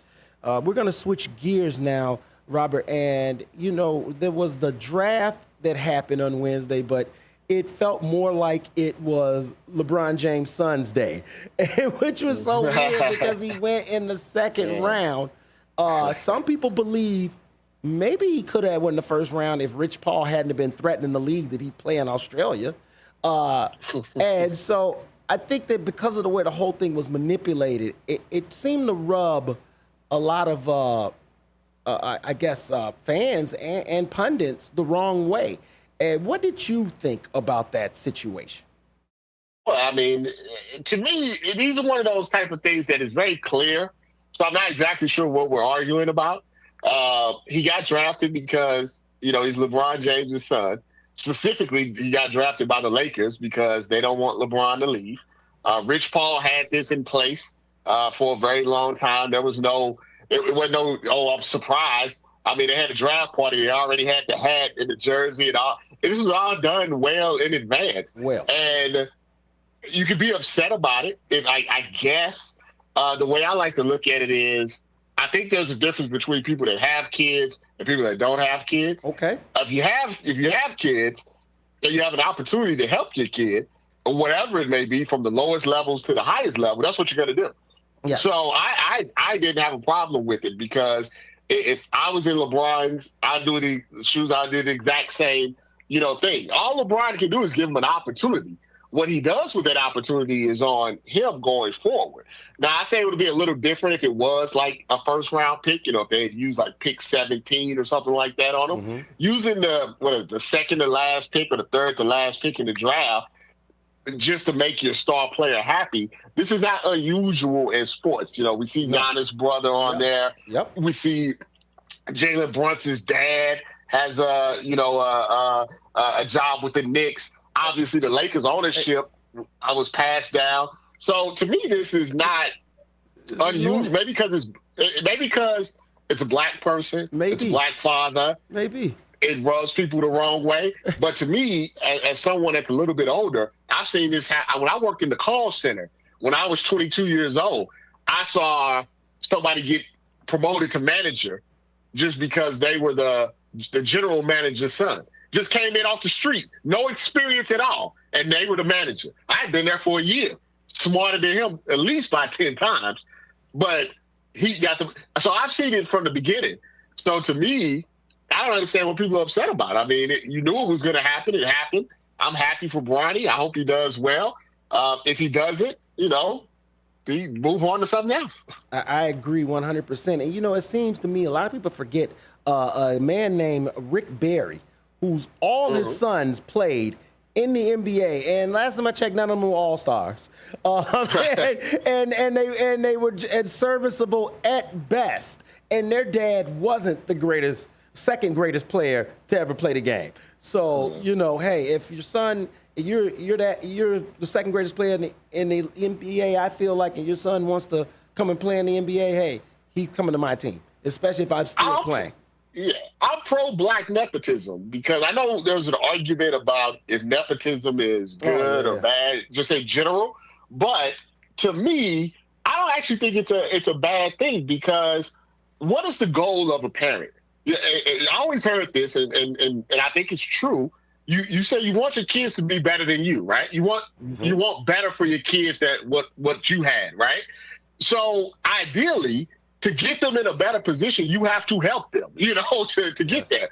We're going to switch gears now, Robert, and, there was the draft that happened on Wednesday, but it felt more like it was LeBron James' son's day, which was so weird because he went in the second round. Some people believe maybe he could have won the first round if Rich Paul hadn't been threatening the league that he'd play in Australia. And so I think that because of the way the whole thing was manipulated, it seemed to rub a lot of, fans and pundits the wrong way. And what did you think about that situation? Well, I mean, to me, these are one of those type of things that is very clear. So I'm not exactly sure what we're arguing about. He got drafted because, he's LeBron James' son. Specifically, he got drafted by the Lakers because they don't want LeBron to leave. Rich Paul had this in place for a very long time. There was it wasn't I'm surprised. I mean, they had a draft party. They already had the hat and the jersey and all. This was all done well in advance. And you could be upset about it. I guess the way I like to look at it is, I think there's a difference between people that have kids and people that don't have kids. Okay. If you have kids and you have an opportunity to help your kid, or whatever it may be, from the lowest levels to the highest level, that's what you're going to do. Yes. So I didn't have a problem with it, because if I was in LeBron's, I'd do the shoes. I did the exact same, thing. All LeBron can do is give him an opportunity. What he does with that opportunity is on him going forward. Now, I say it would be a little different if it was like a first-round pick, if they had used like pick 17 or something like that on him. Using the second to last pick or the third to last pick in the draft just to make your star player happy, this is not unusual in sports. We see Giannis' brother on there. Yep. We see Jalen Brunson's dad has a job with the Knicks. Obviously, the Lakers ownership was passed down. So to me, this is not unusual. Maybe because it's a black person, it's a black father. Maybe it rubs people the wrong way. But to me, as someone that's a little bit older, I've seen this happen. When I worked in the call center, when I was 22 years old, I saw somebody get promoted to manager just because they were the general manager's son. Just came in off the street, no experience at all, and they were the manager. I had been there for a year, smarter than him at least by 10 times, but he got the. So I've seen it from the beginning. So to me, I don't understand what people are upset about. I mean, you knew it was going to happen. It happened. I'm happy for Bronny. I hope he does well. If he doesn't, we move on to something else. I agree 100%. And, it seems to me a lot of people forget a man named Rick Barry, whose all his sons played in the NBA, and last time I checked, none of them were all-stars, and they were serviceable at best. And their dad wasn't the second greatest player to ever play the game. So hey, if your son, you're the second greatest player in the NBA, I feel like, and your son wants to come and play in the NBA, hey, he's coming to my team, especially if I'm still playing. Yeah, I'm pro-black nepotism because I know there's an argument about if nepotism is good or bad, just in general. But to me, I don't actually think it's a bad thing because what is the goal of a parent? I always heard this, and I think it's true. You say you want your kids to be better than you, right? You want better for your kids that what you had, right? So ideally, to get them in a better position, you have to help them, to get there,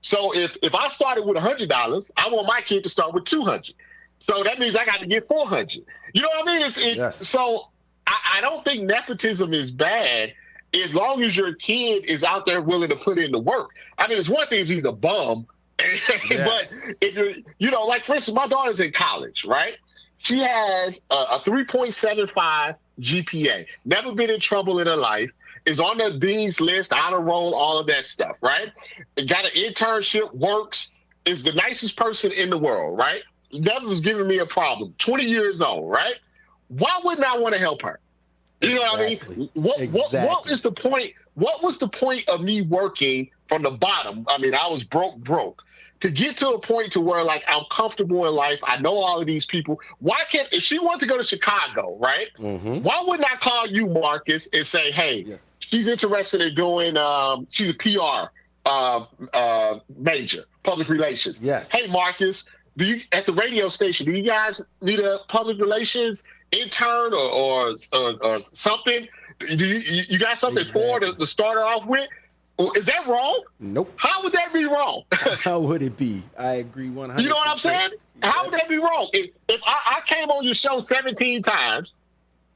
So if I started with $100, I want my kid to start with 200. So that means I got to get 400. You know what I mean? So I don't think nepotism is bad as long as your kid is out there willing to put in the work. I mean, it's one thing if he's a bum, but if you're, like for instance, my daughter's in college, right? She has a 3.75 GPA, never been in trouble in her life, is on the dean's list, honor roll, all of that stuff, right? Got an internship, works, is the nicest person in the world, right? Never was giving me a problem, 20 years old, right? Why wouldn't I want to help her? You know what I mean? What is the point? What was the point of me working from the bottom? I mean, I was broke. To get to a point to where like I'm comfortable in life, I know all of these people. Why can't if she wanted to go to Chicago, right? Why wouldn't I call you, Marcus, and say, hey, she's interested in doing she's a PR major, public relations. Yes. Hey, Marcus, at the radio station, do you guys need a public relations intern or something? Do you got something for to start her off with? Is that wrong? Nope. How would that be wrong? How would it be? I agree 100%. You know what I'm saying? How would that be wrong? If I came on your show 17 times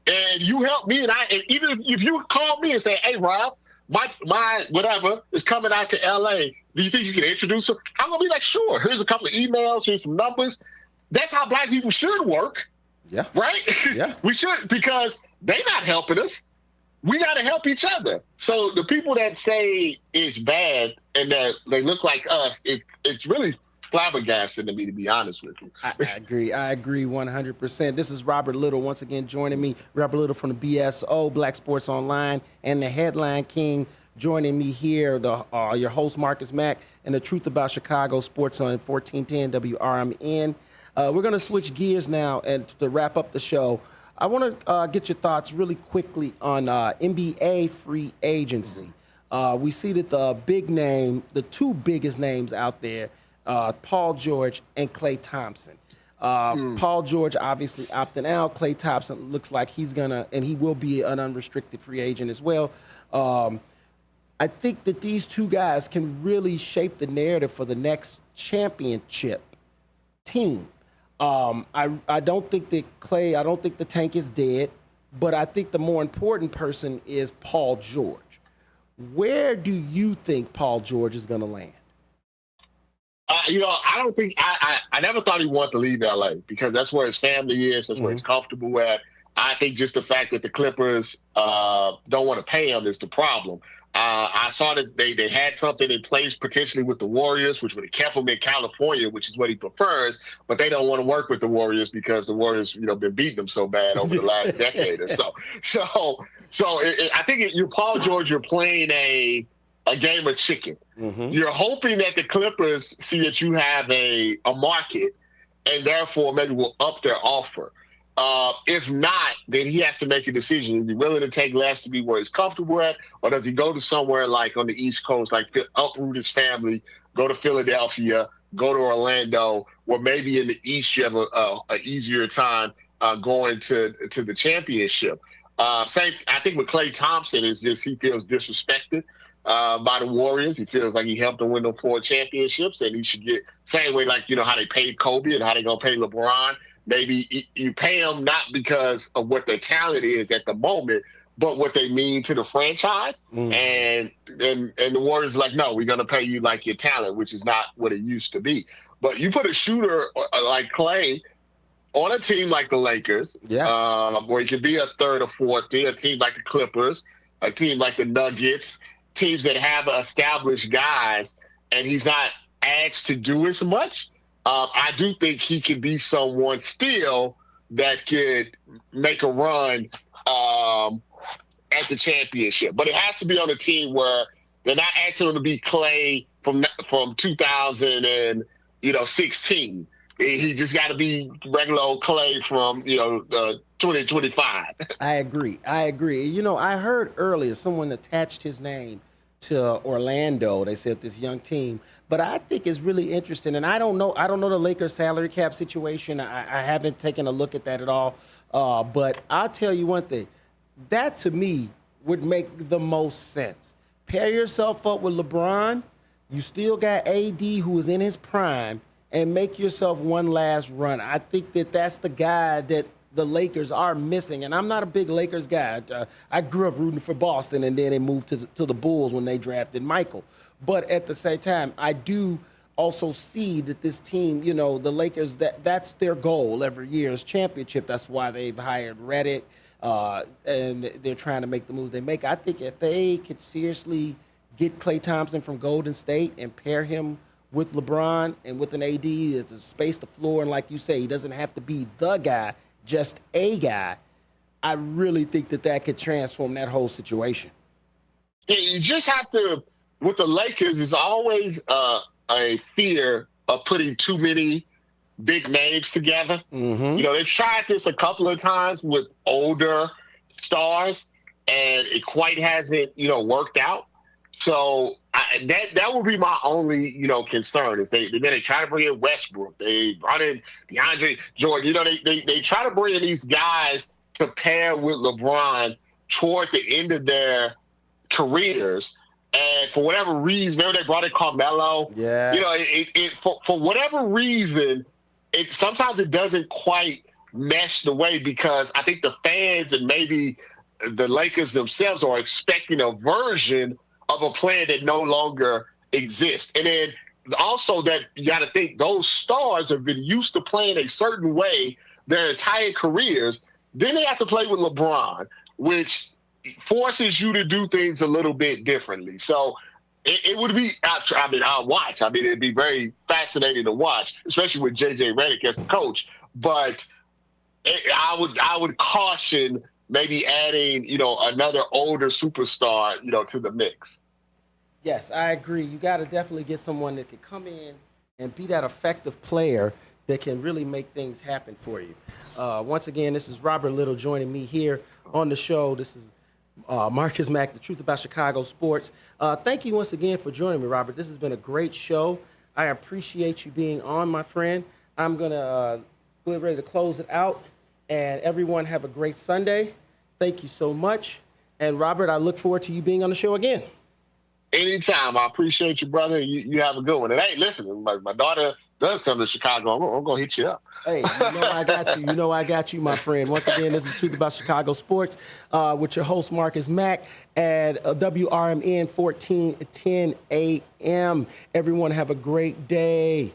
and you helped me and even if you called me and say, hey, Rob, my whatever is coming out to LA, do you think you can introduce her? I'm going to be like, sure. Here's a couple of emails. Here's some numbers. That's how black people should work. Yeah. Right? Yeah. We should, because they're not helping us. We got to help each other. So the people that say it's bad and that they look like us, it's really flabbergasting to me, to be honest with you. I agree 100%. This is Robert Little once again joining me. Robert Little from the BSO, Black Sports Online, and the Headline King joining me here, your host Marcus Mack, and the Truth About Chicago Sports on 1410 WRMN. We're going to switch gears now and to wrap up the show. I want to get your thoughts really quickly on NBA free agency. We see that the two biggest names out there, Paul George and Klay Thompson. Paul George obviously opting out. Klay Thompson looks like he will be an unrestricted free agent as well. I think that these two guys can really shape the narrative for the next championship team. I don't think that I don't think the tank is dead, but I think the more important person is Paul George. Where do you think Paul George is going to land? I don't think I never thought he wanted to leave LA because that's where his family is. That's where he's comfortable at. I think just the fact that the Clippers don't want to pay him is the problem. I saw that they had something in place potentially with the Warriors, which would have kept him in California, which is what he prefers. But they don't want to work with the Warriors because the Warriors, been beating them so bad over the last decade or so. So I think you're Paul George. You're playing a game of chicken. You're hoping that the Clippers see that you have a market, and therefore maybe will up their offer. If not, then he has to make a decision. Is he willing to take less to be where he's comfortable at, or does he go to somewhere like on the East Coast, like uproot his family, go to Philadelphia, go to Orlando, where maybe in the East you have a easier time going to the championship. Same, I think with Klay Thompson is just he feels disrespected by the Warriors. He feels like he helped them win them 4 championships, and he should get same way like how they paid Kobe and how they gonna pay LeBron. Maybe you pay them not because of what their talent is at the moment, but what they mean to the franchise. And the Warriors are like, no, we're going to pay you like your talent, which is not what it used to be. But you put a shooter like Klay on a team like the Lakers, where he could be a third or fourth, a team like the Clippers, a team like the Nuggets, teams that have established guys, and he's not asked to do as much. I do think he can be someone still that could make a run at the championship. But it has to be on a team where They're not asking him to be Clay from 2016. He just got to be regular old Clay from 2025. I agree. I heard earlier someone attached his name to Orlando. They said this young team, but I think it's really interesting. And I don't know the Lakers salary cap situation. I haven't taken a look at that at all. But I'll tell you one thing. That to me would make the most sense. Pair yourself up with LeBron. You still got AD who is in his prime, and make yourself one last run. I think that's the guy that the Lakers are missing. And I'm not a big Lakers guy. I grew up rooting for Boston, and then they moved to the Bulls when they drafted Michael. But at the same time, I do also see that this team, the Lakers, that's their goal every year is championship. That's why they've hired Redick, and they're trying to make the moves they make. I think if they could seriously get Klay Thompson from Golden State and pair him with LeBron and with an AD to space the floor, and like you say, he doesn't have to be the guy, just a guy, I really think that could transform that whole situation. Yeah, you just have to, with the Lakers, there's always a fear of putting too many big names together. Mm-hmm. They've tried this a couple of times with older stars, and it quite hasn't, worked out. So that would be my only, concern is they try to bring in Westbrook. They brought in DeAndre Jordan. They try to bring in these guys to pair with LeBron toward the end of their careers. And for whatever reason, remember they brought in Carmelo? Yeah. For whatever reason, sometimes it doesn't quite mesh the way, because I think the fans and maybe the Lakers themselves are expecting a version of a player that no longer exists. And then also that you got to think those stars have been used to playing a certain way their entire careers. Then they have to play with LeBron, which forces you to do things a little bit differently. So it would be, I'll watch. It'd be very fascinating to watch, especially with J.J. Redick as the coach. But I would caution maybe adding, another older superstar, to the mix. Yes, I agree. You got to definitely get someone that can come in and be that effective player that can really make things happen for you. Once again, this is Robert Little joining me here on the show. This is Marcus Mack, The Truth About Chicago Sports. Thank you once again for joining me, Robert. This has been a great show. I appreciate you being on, my friend. I'm going to get ready to close it out. And everyone have a great Sunday. Thank you so much. And Robert, I look forward to you being on the show again. Anytime. I appreciate you, brother. You have a good one. And hey, listen, my daughter does come to Chicago. I'm going to hit you up. Hey, I got you. I got you, my friend. Once again, this is The Truth About Chicago Sports with your host, Marcus Mack, at WRMN 1410 AM. Everyone have a great day.